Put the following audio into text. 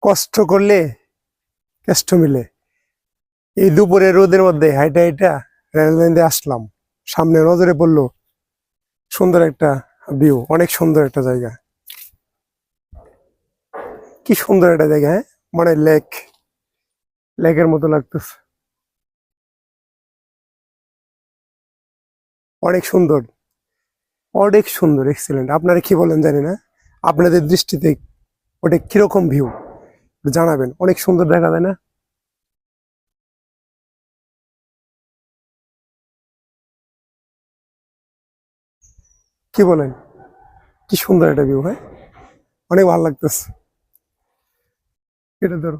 কষ্ট করলে কেষ্ট মিলে। এই দুপুরে রোদের মধ্যে হাইটা হাইটা রেল লাইন দিয়ে আসলাম, সামনে নজরে পড়লো সুন্দর একটা ভিউ, অনেক সুন্দর একটা জায়গা। কি সুন্দর একটা জায়গা, হ্যাঁ, মানে লেকের মতো লাগতেছে, অনেক সুন্দর, অনেক সুন্দর, এক্সিলেন্ট। আপনারা কি বলেন জানি না, আপনাদের দৃষ্টিতে ওটা কিরকম ভিউ জানাবেন। অনেক সুন্দর দেখা যায় না? কি বলেন? কি সুন্দর একটা ভিউ, হ্যাঁ, অনেক ভালো লাগতেছে। এটা ধরো।